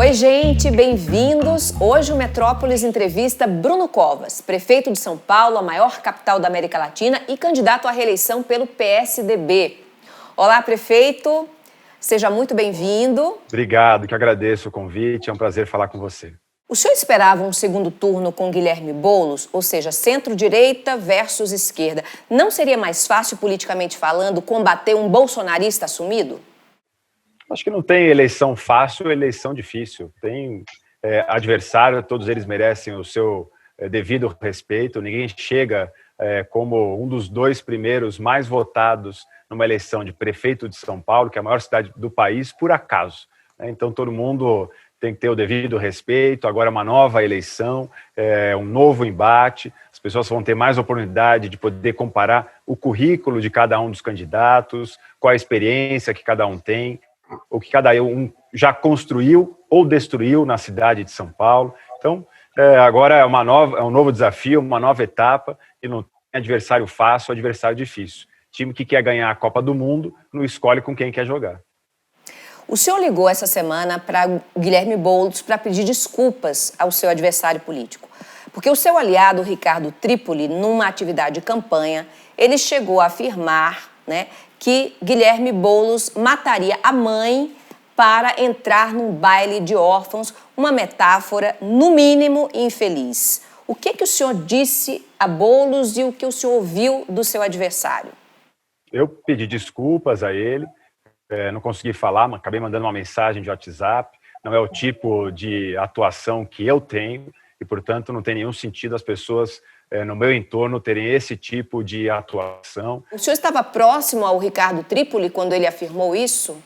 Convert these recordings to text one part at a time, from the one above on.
Oi, gente, bem-vindos. Hoje o Metrópolis entrevista Bruno Covas, prefeito de São Paulo, a maior capital da América Latina e candidato à reeleição pelo PSDB. Olá, prefeito, seja muito bem-vindo. Obrigado, que agradeço o convite, é um prazer falar com você. O senhor esperava um segundo turno com Guilherme Boulos, ou seja, centro-direita versus esquerda. Não seria mais fácil, politicamente falando, combater um bolsonarista assumido? Acho que não tem eleição fácil, eleição difícil. Tem adversário, todos eles merecem o seu devido respeito. Ninguém chega como um dos dois primeiros mais votados numa eleição de prefeito de São Paulo, que é a maior cidade do país, por acaso. Então, todo mundo tem que ter o devido respeito. Agora é uma nova eleição, um novo embate. As pessoas vão ter mais oportunidade de poder comparar o currículo de cada um dos candidatos, qual a experiência que cada um tem, o que cada um já construiu ou destruiu na cidade de São Paulo. Então, agora é um novo desafio, uma nova etapa, e não tem adversário fácil, adversário difícil. Time que quer ganhar a Copa do Mundo não escolhe com quem quer jogar. O senhor ligou essa semana para Guilherme Boulos para pedir desculpas ao seu adversário político. Porque o seu aliado, Ricardo Trípoli, numa atividade de campanha, ele chegou a afirmar, que Guilherme Boulos mataria a mãe para entrar num baile de órfãos, uma metáfora, no mínimo, infeliz. O que o senhor disse a Boulos e o que o senhor ouviu do seu adversário? Eu pedi desculpas a ele. Não consegui falar, mas acabei mandando uma mensagem de WhatsApp. Não é o tipo de atuação que eu tenho e, portanto, não tem nenhum sentido as pessoas no meu entorno terem esse tipo de atuação. O senhor estava próximo ao Ricardo Trípoli quando ele afirmou isso?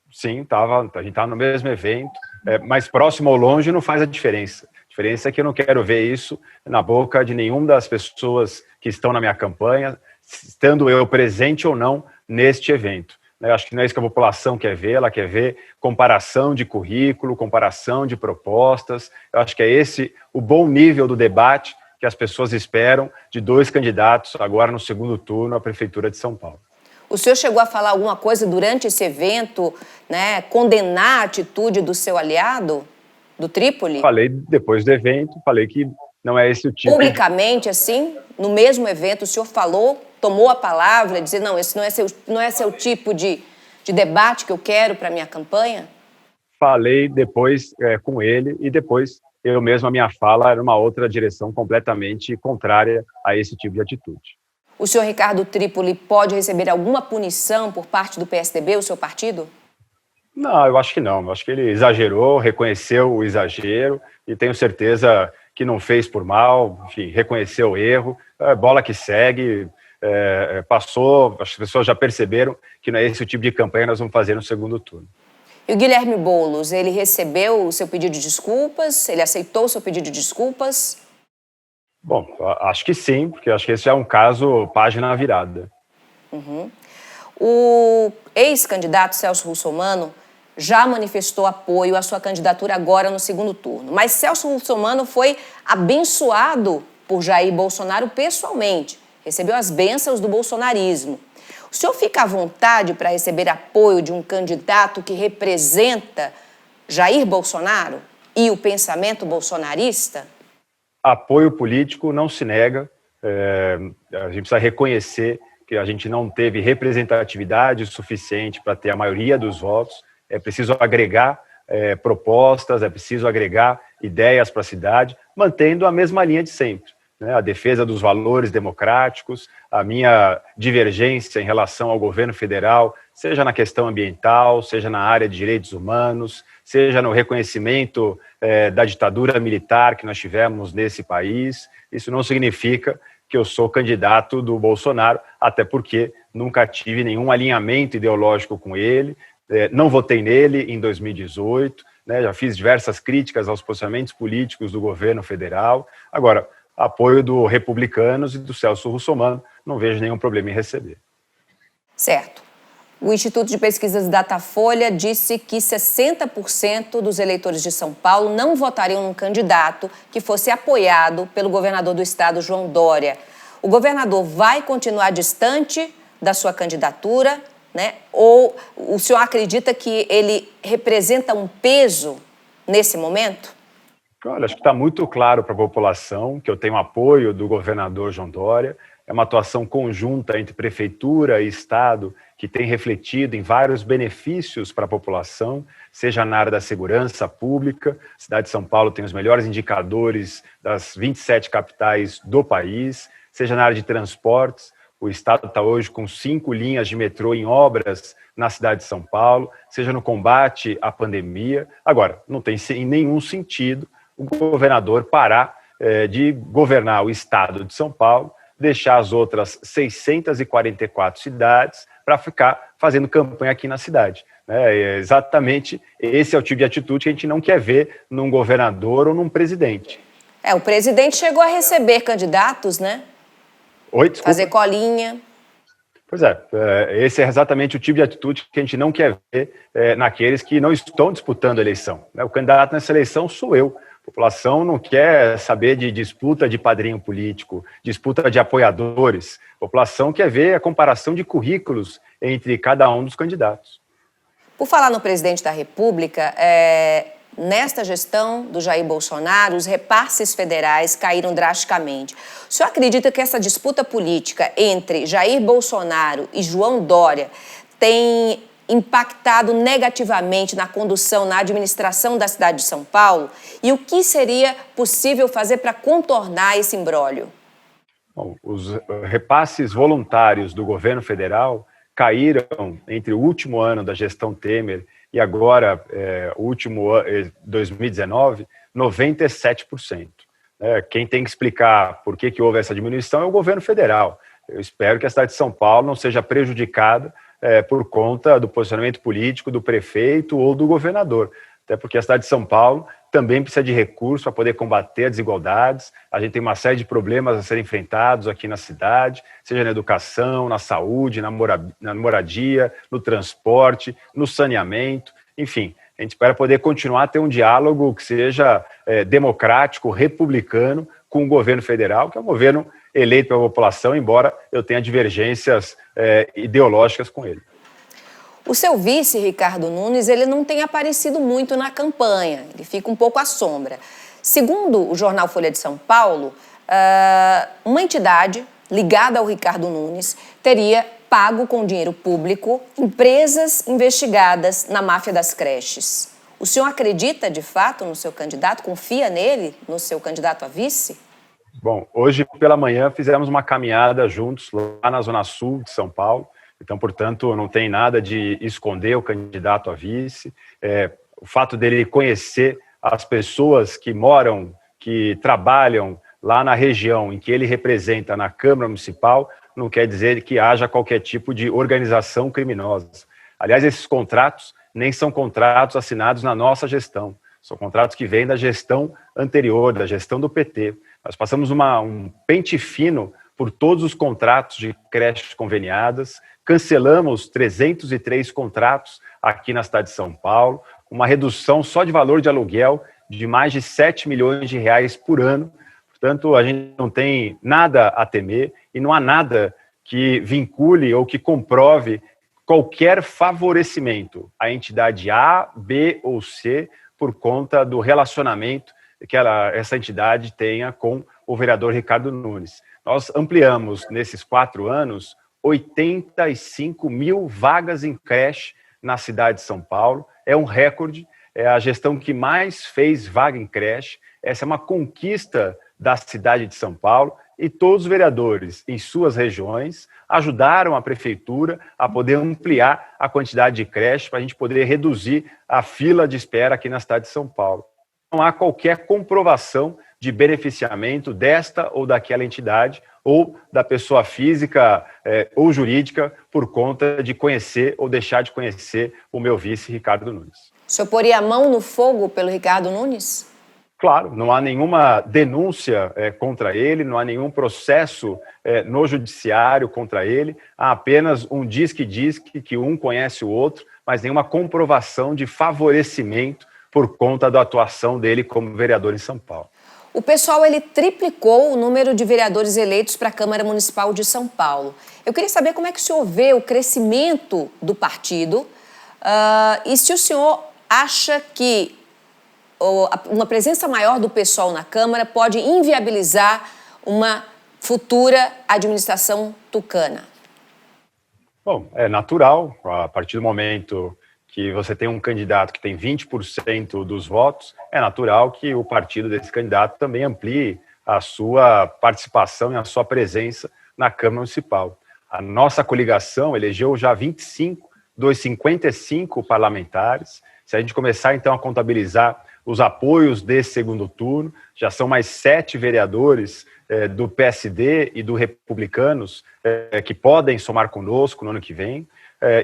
Sim, a gente estava no mesmo evento, mas próximo ou longe não faz a diferença. A diferença é que eu não quero ver isso na boca de nenhuma das pessoas que estão na minha campanha, estando eu presente ou não neste evento. Eu acho que não é isso que a população quer ver, ela quer ver comparação de currículo, comparação de propostas. Eu acho que é esse o bom nível do debate que as pessoas esperam de dois candidatos agora no segundo turno à Prefeitura de São Paulo. O senhor chegou a falar alguma coisa durante esse evento, condenar a atitude do seu aliado, do Trípoli? Falei depois do evento, falei que não é esse o tipo... Publicamente, assim, no mesmo evento, o senhor falou, tomou a palavra, dizer, não, esse não é seu tipo de debate que eu quero para a minha campanha? Falei depois com ele e depois eu mesmo, a minha fala era uma outra direção completamente contrária a esse tipo de atitude. O senhor Ricardo Trípoli pode receber alguma punição por parte do PSDB, o seu partido? Não, eu acho que não. Eu acho que ele exagerou, reconheceu o exagero e tenho certeza que não fez por mal, enfim, reconheceu o erro, bola que segue, passou, as pessoas já perceberam que não é esse o tipo de campanha que nós vamos fazer no segundo turno. E o Guilherme Boulos, ele recebeu o seu pedido de desculpas? Ele aceitou o seu pedido de desculpas? Bom, acho que sim, porque acho que esse já é um caso página virada. O ex-candidato Celso Russomano já manifestou apoio à sua candidatura agora no segundo turno. Mas Celso Russomano foi abençoado por Jair Bolsonaro pessoalmente. Recebeu as bênçãos do bolsonarismo. O senhor fica à vontade para receber apoio de um candidato que representa Jair Bolsonaro e o pensamento bolsonarista? Apoio político não se nega. A gente precisa reconhecer que a gente não teve representatividade suficiente para ter a maioria dos votos. É preciso agregar propostas, é preciso agregar ideias para a cidade, mantendo a mesma linha de sempre. A defesa dos valores democráticos, a minha divergência em relação ao governo federal, seja na questão ambiental, seja na área de direitos humanos, seja no reconhecimento da ditadura militar que nós tivemos nesse país. Isso não significa que eu sou candidato do Bolsonaro, até porque nunca tive nenhum alinhamento ideológico com ele, não votei nele em 2018, já fiz diversas críticas aos posicionamentos políticos do governo federal. Agora, apoio do Republicanos e do Celso Russomano, não vejo nenhum problema em receber. Certo. O Instituto de Pesquisas Datafolha disse que 60% dos eleitores de São Paulo não votariam num candidato que fosse apoiado pelo governador do estado, João Dória. O governador vai continuar distante da sua candidatura, Ou o senhor acredita que ele representa um peso nesse momento? Olha, acho que está muito claro para a população que eu tenho apoio do governador João Dória. É uma atuação conjunta entre prefeitura e Estado que tem refletido em vários benefícios para a população, seja na área da segurança pública. A cidade de São Paulo tem os melhores indicadores das 27 capitais do país, seja na área de transportes. O Estado está hoje com 5 linhas de metrô em obras na cidade de São Paulo, seja no combate à pandemia. Agora, não tem nenhum sentido o governador parar de governar o estado de São Paulo, deixar as outras 644 cidades para ficar fazendo campanha aqui na cidade. Exatamente esse é o tipo de atitude que a gente não quer ver num governador ou num presidente. O presidente chegou a receber candidatos, né? Oi, desculpa. Fazer colinha. Pois é, esse é exatamente o tipo de atitude que a gente não quer ver naqueles que não estão disputando a eleição. O candidato nessa eleição sou eu. A população não quer saber de disputa de padrinho político, disputa de apoiadores. A população quer ver a comparação de currículos entre cada um dos candidatos. Por falar no presidente da República, nesta gestão do Jair Bolsonaro, os repasses federais caíram drasticamente. O senhor acredita que essa disputa política entre Jair Bolsonaro e João Dória tem impactado negativamente na condução, na administração da cidade de São Paulo? E o que seria possível fazer para contornar esse imbróglio? Bom, os repasses voluntários do governo federal caíram entre o último ano da gestão Temer e agora, o último ano, 2019, 97%. Quem tem que explicar por que houve essa diminuição é o governo federal. Eu espero que a cidade de São Paulo não seja prejudicada por conta do posicionamento político do prefeito ou do governador. Até porque a cidade de São Paulo também precisa de recursos para poder combater as desigualdades. A gente tem uma série de problemas a serem enfrentados aqui na cidade, seja na educação, na saúde, na moradia, no transporte, no saneamento, enfim. A gente espera poder continuar a ter um diálogo que seja democrático, republicano, com o governo federal, que é um governo eleito pela população, embora eu tenha divergências ideológicas com ele. O seu vice, Ricardo Nunes, ele não tem aparecido muito na campanha, ele fica um pouco à sombra. Segundo o jornal Folha de São Paulo, uma entidade ligada ao Ricardo Nunes teria pago com dinheiro público empresas investigadas na máfia das creches. O senhor acredita, de fato, no seu candidato? Confia nele, no seu candidato a vice? Bom, hoje pela manhã fizemos uma caminhada juntos lá na Zona Sul de São Paulo. Então, portanto, não tem nada de esconder o candidato a vice. O fato dele conhecer as pessoas que moram, que trabalham lá na região em que ele representa na Câmara Municipal, não quer dizer que haja qualquer tipo de organização criminosa. Aliás, esses contratos nem são contratos assinados na nossa gestão. São contratos que vêm da gestão anterior, da gestão do PT. Nós passamos um pente fino por todos os contratos de creches conveniadas, cancelamos 303 contratos aqui na cidade de São Paulo, uma redução só de valor de aluguel de mais de 7 milhões de reais por ano. Portanto, a gente não tem nada a temer e não há nada que vincule ou que comprove qualquer favorecimento à entidade A, B ou C por conta do relacionamento que essa entidade tenha com o vereador Ricardo Nunes. Nós ampliamos, nesses 4 anos, 85 mil vagas em creche na cidade de São Paulo. É um recorde, é a gestão que mais fez vaga em creche. Essa é uma conquista da cidade de São Paulo e todos os vereadores em suas regiões ajudaram a prefeitura a poder ampliar a quantidade de creche para a gente poder reduzir a fila de espera aqui na cidade de São Paulo. Não há qualquer comprovação de beneficiamento desta ou daquela entidade ou da pessoa física ou jurídica por conta de conhecer ou deixar de conhecer o meu vice, Ricardo Nunes. O senhor poria a mão no fogo pelo Ricardo Nunes? Claro, não há nenhuma denúncia contra ele, não há nenhum processo no judiciário contra ele, há apenas um diz-que que um conhece o outro, mas nenhuma comprovação de favorecimento por conta da atuação dele como vereador em São Paulo. O pessoal, ele triplicou o número de vereadores eleitos para a Câmara Municipal de São Paulo. Eu queria saber como é que o senhor vê o crescimento do partido e se o senhor acha que uma presença maior do PSOL na Câmara pode inviabilizar uma futura administração tucana? Bom, é natural, a partir do momento que você tem um candidato que tem 20% dos votos, é natural que o partido desse candidato também amplie a sua participação e a sua presença na Câmara Municipal. A nossa coligação elegeu já 25 dos 55 parlamentares. Se a gente começar, então, a contabilizar os apoios desse segundo turno, já são mais 7 vereadores do PSD e do Republicanos que podem somar conosco no ano que vem.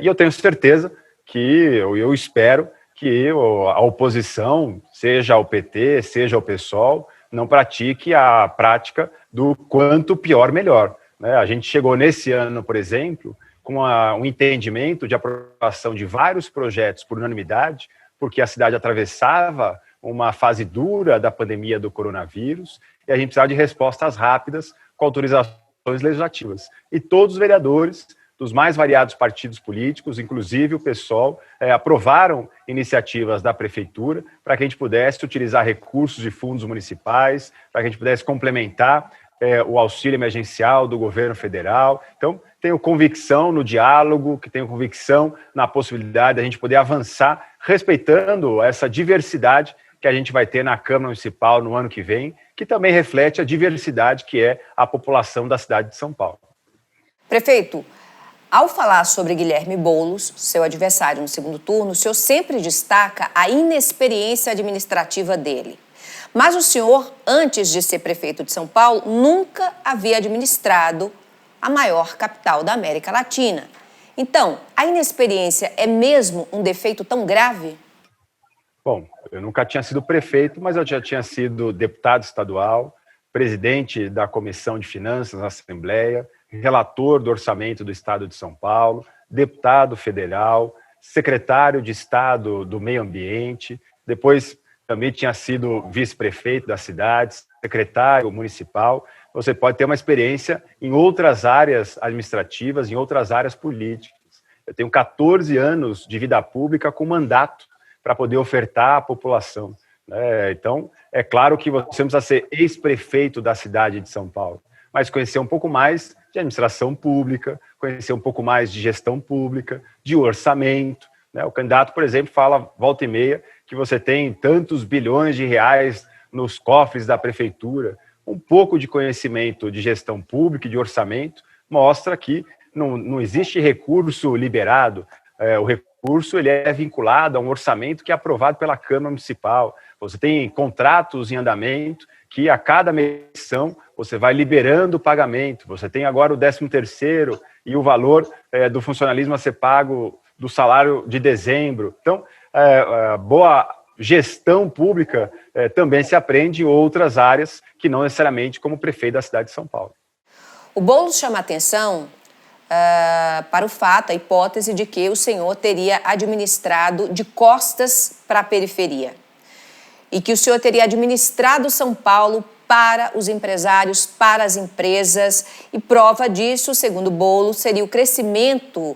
E eu tenho certeza que, eu espero que a oposição, seja o PT, seja o PSOL, não pratique a prática do quanto pior, melhor. A gente chegou nesse ano, por exemplo, com um entendimento de aprovação de vários projetos por unanimidade, porque a cidade atravessava uma fase dura da pandemia do coronavírus e a gente precisava de respostas rápidas com autorizações legislativas. E todos os vereadores dos mais variados partidos políticos, inclusive o PSOL, aprovaram iniciativas da prefeitura para que a gente pudesse utilizar recursos de fundos municipais, para que a gente pudesse complementar o auxílio emergencial do governo federal. Então, tenho convicção no diálogo, que tenho convicção na possibilidade de a gente poder avançar, respeitando essa diversidade que a gente vai ter na Câmara Municipal no ano que vem, que também reflete a diversidade que é a população da cidade de São Paulo. Prefeito, ao falar sobre Guilherme Boulos, seu adversário no segundo turno, o senhor sempre destaca a inexperiência administrativa dele. Mas o senhor, antes de ser prefeito de São Paulo, nunca havia administrado a maior capital da América Latina. Então, a inexperiência é mesmo um defeito tão grave? Bom, eu nunca tinha sido prefeito, mas eu já tinha sido deputado estadual, presidente da Comissão de Finanças na Assembleia, relator do Orçamento do Estado de São Paulo, deputado federal, secretário de Estado do Meio Ambiente, depois também tinha sido vice-prefeito da cidade, secretário municipal. Você pode ter uma experiência em outras áreas administrativas, em outras áreas políticas. Eu tenho 14 anos de vida pública com mandato para poder ofertar à população. Então, é claro que você não precisa ser ex-prefeito da cidade de São Paulo, mas conhecer um pouco mais de administração pública, conhecer um pouco mais de gestão pública, de orçamento. O candidato, por exemplo, fala volta e meia que você tem tantos bilhões de reais nos cofres da prefeitura. Um pouco de conhecimento de gestão pública e de orçamento mostra que não existe recurso liberado. O recurso ele é vinculado a um orçamento que é aprovado pela Câmara Municipal. Você tem contratos em andamento que a cada medição você vai liberando o pagamento. Você tem agora o 13º e o valor do funcionalismo a ser pago do salário de dezembro. Então, boa gestão pública também se aprende em outras áreas que não necessariamente como prefeito da cidade de São Paulo. O Boulos chama atenção para o fato, a hipótese de que o senhor teria administrado de costas para a periferia e que o senhor teria administrado São Paulo para os empresários, para as empresas, e prova disso, segundo Boulos, seria o crescimento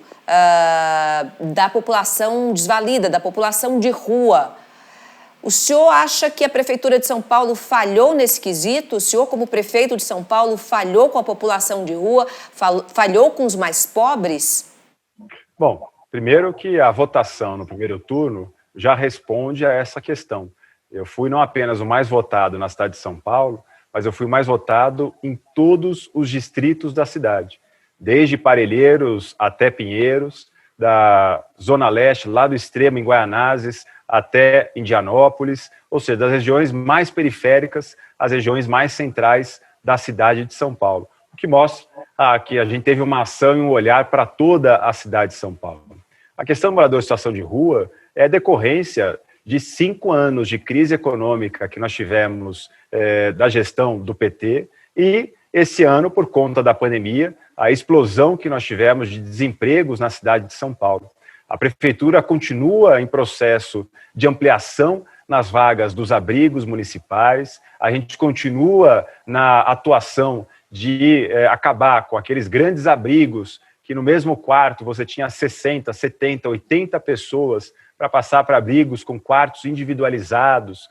da população desvalida, da população de rua. O senhor acha que a Prefeitura de São Paulo falhou nesse quesito? O senhor, como prefeito de São Paulo, falhou com a população de rua, falhou com os mais pobres? Bom, primeiro que a votação no primeiro turno já responde a essa questão. Eu fui não apenas o mais votado na cidade de São Paulo, mas eu fui o mais votado em todos os distritos da cidade, desde Parelheiros até Pinheiros, da Zona Leste, lá do extremo em Guaianazes, até Indianópolis, ou seja, das regiões mais periféricas às regiões mais centrais da cidade de São Paulo, o que mostra que a gente teve uma ação e um olhar para toda a cidade de São Paulo. A questão do morador em situação de rua é decorrência de 5 anos de crise econômica que nós tivemos da gestão do PT e esse ano, por conta da pandemia, a explosão que nós tivemos de desempregos na cidade de São Paulo. A prefeitura continua em processo de ampliação nas vagas dos abrigos municipais, a gente continua na atuação de acabar com aqueles grandes abrigos que no mesmo quarto você tinha 60, 70, 80 pessoas para passar para abrigos com quartos individualizados.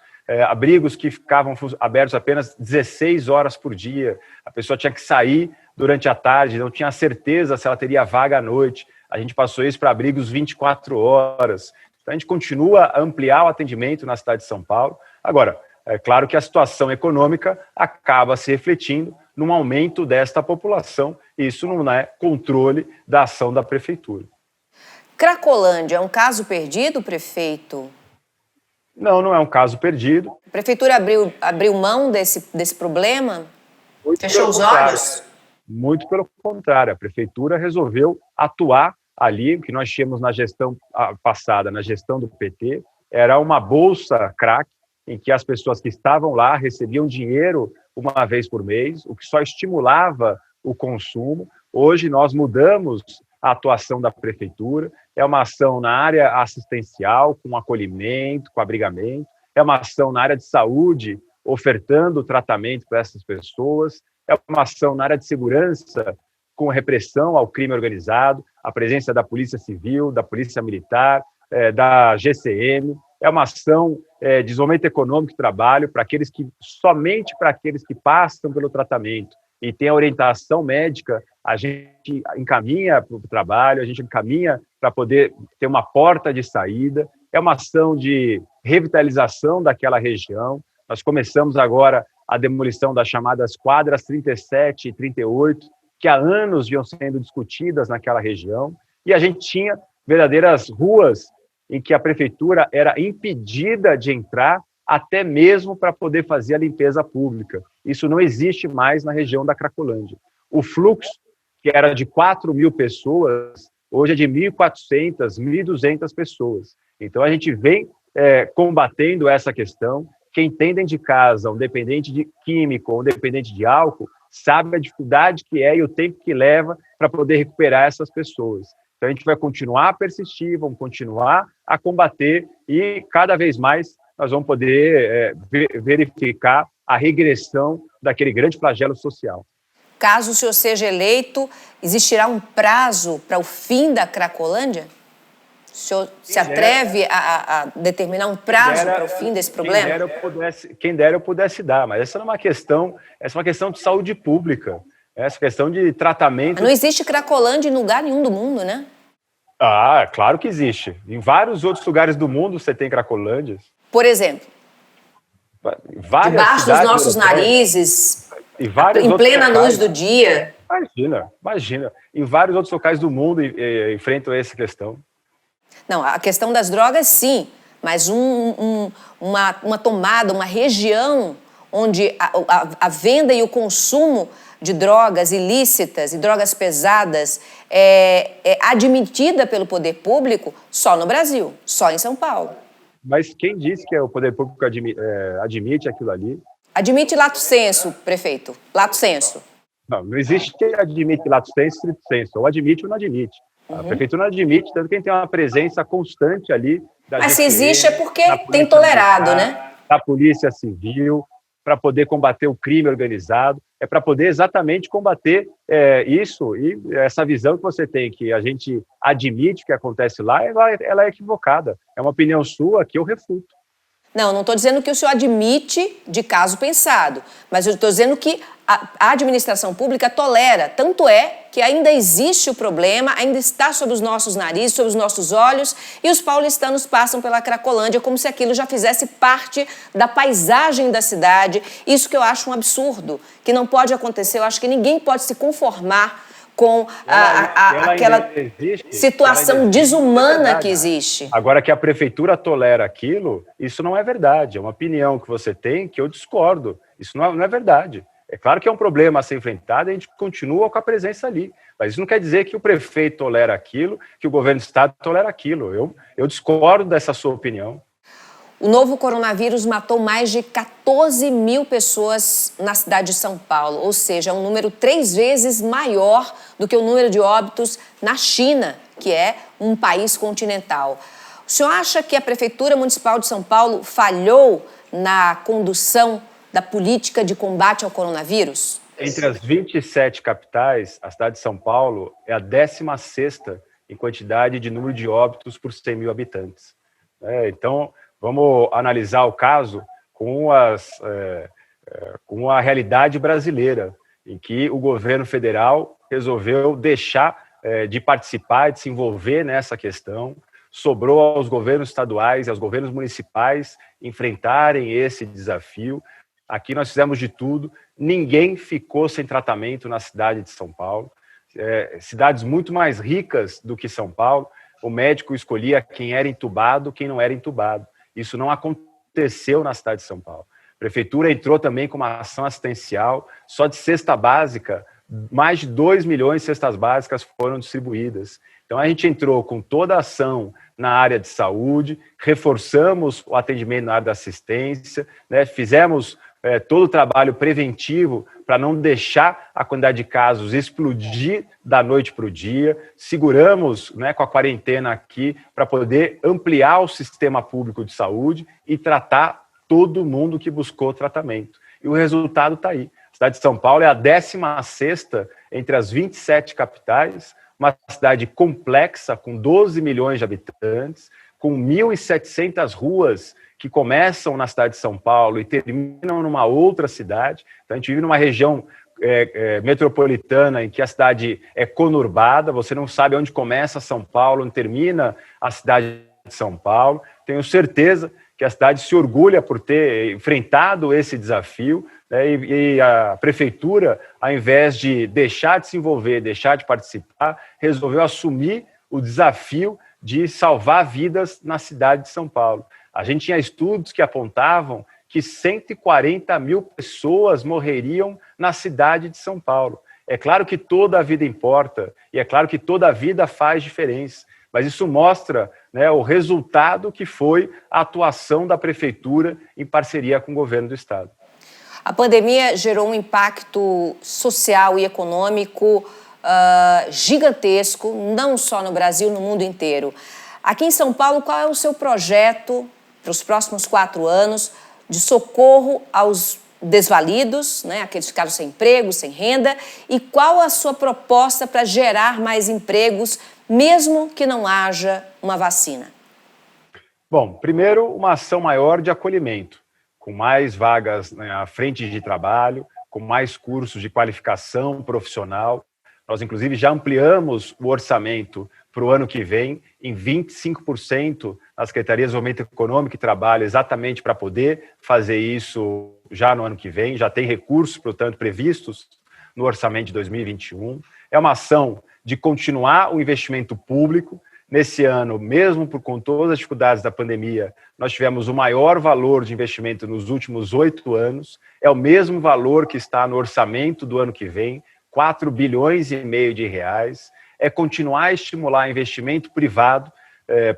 abrigos que ficavam abertos apenas 16 horas por dia, a pessoa tinha que sair durante a tarde, não tinha certeza se ela teria vaga à noite, a gente passou isso para abrigos 24 horas. Então, a gente continua a ampliar o atendimento na cidade de São Paulo. Agora, é claro que a situação econômica acaba se refletindo num aumento desta população, e isso não é controle da ação da prefeitura. Cracolândia é um caso perdido, prefeito? Não, não é um caso perdido. A prefeitura abriu mão desse problema? Muito Fechou os olhos? Muito pelo contrário, a prefeitura resolveu atuar ali. O que nós tínhamos na gestão passada, na gestão do PT, era uma bolsa crack, em que as pessoas que estavam lá recebiam dinheiro uma vez por mês, o que só estimulava o consumo. Hoje nós mudamos a atuação da prefeitura, é uma ação na área assistencial, com acolhimento, com abrigamento, é uma ação na área de saúde, ofertando tratamento para essas pessoas, é uma ação na área de segurança, com repressão ao crime organizado, a presença da Polícia Civil, da Polícia Militar, da GCM, é uma ação de desenvolvimento econômico e trabalho somente para aqueles que passam pelo tratamento e têm a orientação médica, a gente encaminha para o trabalho, a gente encaminha para poder ter uma porta de saída. É uma ação de revitalização daquela região. Nós começamos agora a demolição das chamadas quadras 37 e 38, que há anos vinham sendo discutidas naquela região, e a gente tinha verdadeiras ruas em que a prefeitura era impedida de entrar, até mesmo para poder fazer a limpeza pública. Isso não existe mais na região da Cracolândia. O fluxo, que era de 4.000 pessoas, hoje é de 1.400, 1.200 pessoas. Então, a gente vem combatendo essa questão. Quem tem dentro de casa um dependente de químico ou um dependente de álcool, sabe a dificuldade que é e o tempo que leva para poder recuperar essas pessoas. Então, a gente vai continuar a persistir, vamos continuar a combater e, cada vez mais, nós vamos poder verificar a regressão daquele grande flagelo social. Caso o senhor seja eleito, existirá um prazo para o fim da Cracolândia? O senhor se atreve a determinar um prazo para o fim desse problema? Quem dera eu pudesse dar, mas essa não é uma questão, essa é uma questão de saúde pública, essa questão de tratamento. Mas não existe Cracolândia em lugar nenhum do mundo, né? Ah, claro que existe. Em vários outros lugares do mundo você tem Cracolândias. Por exemplo, debaixo dos nossos narizes, em plena luz do dia. Imagina. Em vários outros locais do mundo enfrentam essa questão. Não, a questão das drogas, sim, mas uma tomada, uma região onde a venda e o consumo de drogas ilícitas e drogas pesadas é admitida pelo poder público só no Brasil, só em São Paulo. Mas quem disse que o poder público admite aquilo ali? Admite lato sensu, prefeito, lato sensu. Não existe quem admite lato sensu, stricto sensu, ou admite ou não admite. A prefeitura não admite, tanto que a gente tem uma presença constante ali da Mas se GCM, existe é porque tem tolerado, né? Da Polícia Civil, para poder combater o crime organizado, é para poder exatamente combater isso e essa visão que você tem, que a gente admite que acontece lá, ela é equivocada. É uma opinião sua que eu refuto. Não estou dizendo que o senhor admite de caso pensado, mas eu estou dizendo que a administração pública tolera. Tanto é que ainda existe o problema, ainda está sob os nossos narizes, sob os nossos olhos, e os paulistanos passam pela Cracolândia como se aquilo já fizesse parte da paisagem da cidade. Isso que eu acho um absurdo, que não pode acontecer. Eu acho que ninguém pode se conformar com aquela situação desumana que existe. Agora que a prefeitura tolera aquilo, isso não é verdade. É uma opinião que você tem que eu discordo. Isso não é verdade. É claro que é um problema a ser enfrentado e a gente continua com a presença ali. Mas isso não quer dizer que o prefeito tolera aquilo, que o governo do estado tolera aquilo. Eu discordo dessa sua opinião. O novo coronavírus matou mais de 14.000 pessoas na cidade de São Paulo, ou seja, um número 3 vezes maior do que o número de óbitos na China, que é um país continental. O senhor acha que a Prefeitura Municipal de São Paulo falhou na condução da política de combate ao coronavírus? Entre as 27 capitais, a cidade de São Paulo é a 16ª em quantidade de número de óbitos por 100 mil habitantes. Então, vamos analisar o caso com a realidade brasileira, em que o governo federal resolveu deixar de participar, de se envolver nessa questão. Sobrou aos governos estaduais e aos governos municipais enfrentarem esse desafio. Aqui nós fizemos de tudo, ninguém ficou sem tratamento na cidade de São Paulo. Cidades muito mais ricas do que São Paulo, o médico escolhia quem era entubado, quem não era entubado. Isso não aconteceu na cidade de São Paulo. A prefeitura entrou também com uma ação assistencial, só de cesta básica, mais de 2 milhões de cestas básicas foram distribuídas. Então, a gente entrou com toda a ação na área de saúde, reforçamos o atendimento na área da assistência, né, fizemos todo o trabalho preventivo para não deixar a quantidade de casos explodir da noite para o dia, seguramos, né, com a quarentena aqui para poder ampliar o sistema público de saúde e tratar todo mundo que buscou tratamento. E o resultado está aí. A cidade de São Paulo é a 16ª entre as 27 capitais, uma cidade complexa, com 12 milhões de habitantes, com 1.700 ruas que começam na cidade de São Paulo e terminam numa outra cidade. Então, a gente vive numa região metropolitana em que a cidade é conurbada, você não sabe onde começa São Paulo, onde termina a cidade de São Paulo. Tenho certeza que a cidade se orgulha por ter enfrentado esse desafio, né, e a prefeitura, ao invés de deixar de se envolver, deixar de participar, resolveu assumir o desafio de salvar vidas na cidade de São Paulo. A gente tinha estudos que apontavam que 140 mil pessoas morreriam na cidade de São Paulo. É claro que toda a vida importa, e é claro que toda a vida faz diferença, mas isso mostra, né, o resultado que foi a atuação da prefeitura em parceria com o governo do estado. A pandemia gerou um impacto social e econômico gigantesco, não só no Brasil, no mundo inteiro. Aqui em São Paulo, qual é o seu projeto para os próximos 4 anos de socorro aos desvalidos, né, aqueles que ficaram sem emprego, sem renda, e qual a sua proposta para gerar mais empregos, mesmo que não haja uma vacina? Bom, primeiro, uma ação maior de acolhimento, com mais vagas, né, à frente de trabalho, com mais cursos de qualificação profissional. Nós, inclusive, já ampliamos o orçamento para o ano que vem em 25% na Secretaria de Desenvolvimento Econômico e Trabalho, exatamente para poder fazer isso já no ano que vem. Já tem recursos, portanto, previstos no orçamento de 2021. É uma ação de continuar o investimento público. Nesse ano, mesmo com todas as dificuldades da pandemia, nós tivemos o maior valor de investimento nos últimos 8 anos. É o mesmo valor que está no orçamento do ano que vem, 4,5 bilhões de reais. É continuar a estimular investimento privado,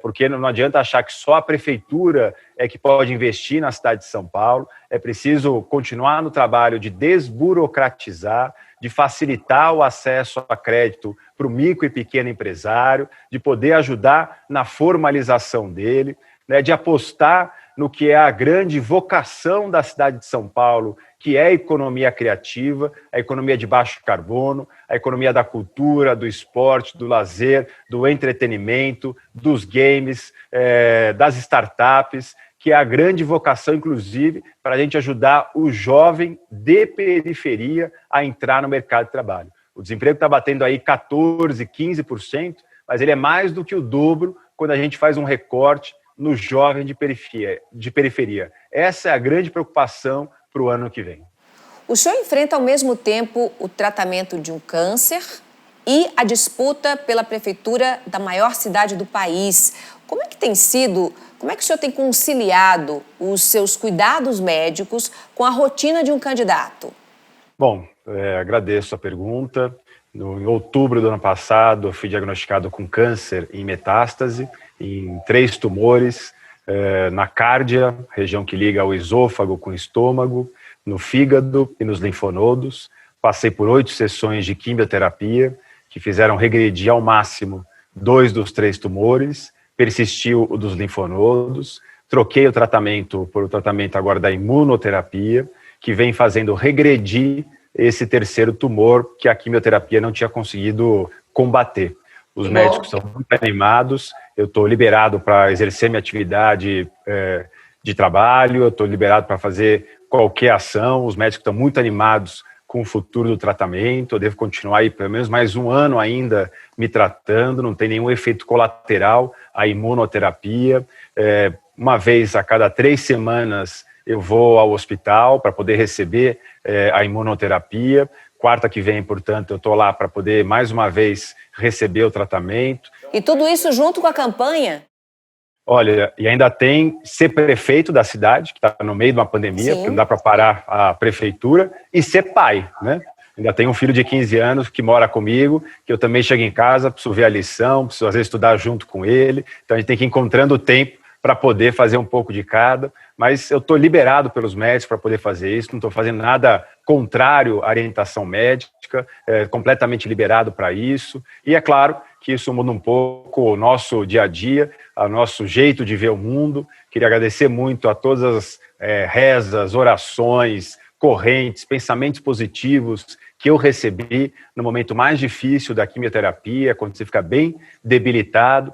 porque não adianta achar que só a prefeitura é que pode investir na cidade de São Paulo. É preciso continuar no trabalho de desburocratizar, de facilitar o acesso a crédito para o micro e pequeno empresário, de poder ajudar na formalização dele, né, de apostar no que é a grande vocação da cidade de São Paulo, que é a economia criativa, a economia de baixo carbono, a economia da cultura, do esporte, do lazer, do entretenimento, dos games, das startups, que é a grande vocação, inclusive, para a gente ajudar o jovem de periferia a entrar no mercado de trabalho. O desemprego está batendo aí 14%, 15%, mas ele é mais do que o dobro quando a gente faz um recorte no jovem de periferia. Essa é a grande preocupação para o ano que vem. O senhor enfrenta ao mesmo tempo o tratamento de um câncer e a disputa pela prefeitura da maior cidade do país. Como é que tem sido, como é que o senhor tem conciliado os seus cuidados médicos com a rotina de um candidato? Bom, agradeço a pergunta. Em outubro do ano passado, eu fui diagnosticado com câncer em metástase, em 3 tumores, na cárdia, região que liga o esôfago com o estômago, no fígado e nos linfonodos. Passei por 8 sessões de quimioterapia, que fizeram regredir ao máximo 2 dos 3 tumores, persistiu o dos linfonodos, troquei o tratamento por o tratamento agora da imunoterapia, que vem fazendo regredir esse 3º tumor que a quimioterapia não tinha conseguido combater. Os médicos estão muito animados, eu estou liberado para exercer minha atividade de trabalho, eu estou liberado para fazer qualquer ação, os médicos estão muito animados com o futuro do tratamento, eu devo continuar aí pelo menos mais um ano ainda me tratando, não tem nenhum efeito colateral a imunoterapia. Uma vez a cada 3 semanas eu vou ao hospital para poder receber a imunoterapia. Quarta que vem, portanto, eu estou lá para poder mais uma vez receber o tratamento. E tudo isso junto com a campanha? Olha, e ainda tem ser prefeito da cidade, que está no meio de uma pandemia, porque não dá para parar a prefeitura, e ser pai, né? Ainda tenho um filho de 15 anos que mora comigo, que eu também chego em casa, preciso ver a lição, preciso às vezes estudar junto com ele, então a gente tem que ir encontrando o tempo para poder fazer um pouco de cada, mas eu estou liberado pelos médicos para poder fazer isso, não estou fazendo nada contrário à orientação médica, completamente liberado para isso, e é claro que isso muda um pouco o nosso dia a dia, o nosso jeito de ver o mundo. Queria agradecer muito a todas as rezas, orações, correntes, pensamentos positivos que eu recebi no momento mais difícil da quimioterapia, quando você fica bem debilitado.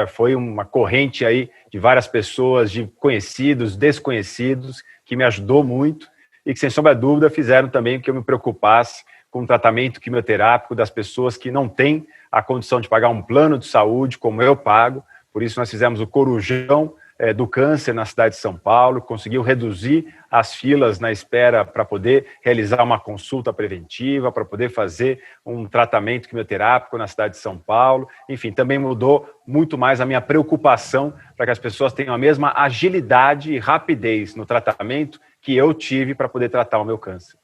Foi uma corrente aí de várias pessoas, de conhecidos, desconhecidos, que me ajudou muito e que, sem sombra de dúvida, fizeram também que eu me preocupasse com o tratamento quimioterápico das pessoas que não têm a condição de pagar um plano de saúde como eu pago. Por isso nós fizemos o Corujão do Câncer na cidade de São Paulo, conseguiu reduzir as filas na espera para poder realizar uma consulta preventiva, para poder fazer um tratamento quimioterápico na cidade de São Paulo. Enfim, também mudou muito mais a minha preocupação para que as pessoas tenham a mesma agilidade e rapidez no tratamento que eu tive para poder tratar o meu câncer.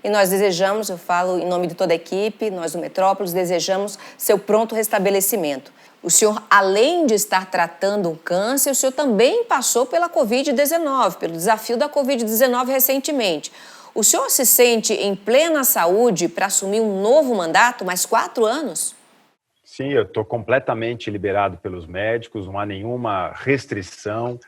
E nós desejamos, eu falo em nome de toda a equipe, nós do Metrópolis, desejamos seu pronto restabelecimento. O senhor, além de estar tratando um câncer, o senhor também passou pela Covid-19, pelo desafio da Covid-19 recentemente. O senhor se sente em plena saúde para assumir um novo mandato, mais 4 anos? Sim, eu estou completamente liberado pelos médicos, não há nenhuma restrição,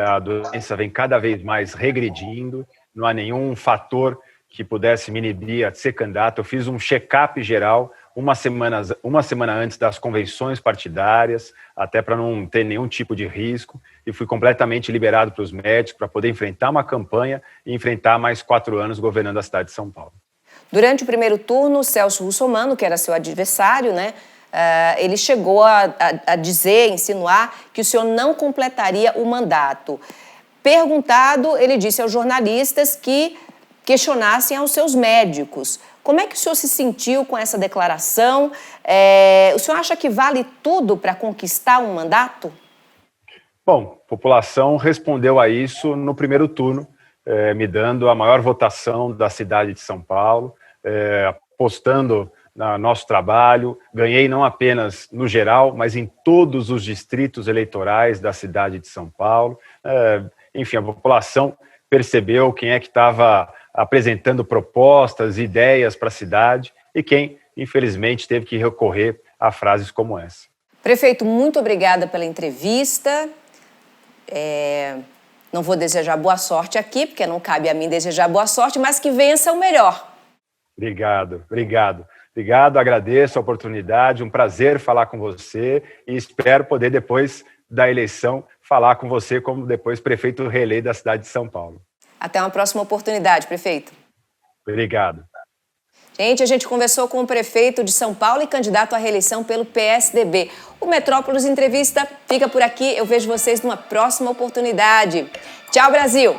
a doença vem cada vez mais regredindo, não há nenhum fator que pudesse me inibir a ser candidato. Eu fiz um check-up geral uma semana antes das convenções partidárias, até para não ter nenhum tipo de risco, e fui completamente liberado pelos médicos para poder enfrentar uma campanha e enfrentar mais 4 anos governando a cidade de São Paulo. Durante o primeiro turno, Celso Russomano, que era seu adversário, né, ele chegou a dizer, insinuar, que o senhor não completaria o mandato. Perguntado, ele disse aos jornalistas que questionassem aos seus médicos. Como é que o senhor se sentiu com essa declaração? O senhor acha que vale tudo para conquistar um mandato? Bom, a população respondeu a isso no primeiro turno, me dando a maior votação da cidade de São Paulo, apostando no nosso trabalho. Ganhei não apenas no geral, mas em todos os distritos eleitorais da cidade de São Paulo. Enfim, a população percebeu quem é que estava apresentando propostas, ideias para a cidade e quem, infelizmente, teve que recorrer a frases como essa. Prefeito, muito obrigada pela entrevista. Não vou desejar boa sorte aqui, porque não cabe a mim desejar boa sorte, mas que vença o melhor. Obrigado, agradeço a oportunidade, um prazer falar com você e espero poder, depois da eleição, falar com você como depois prefeito reeleito da cidade de São Paulo. Até uma próxima oportunidade, prefeito. Obrigado. Gente, a gente conversou com o prefeito de São Paulo e candidato à reeleição pelo PSDB. O Metrópolis Entrevista fica por aqui. Eu vejo vocês numa próxima oportunidade. Tchau, Brasil!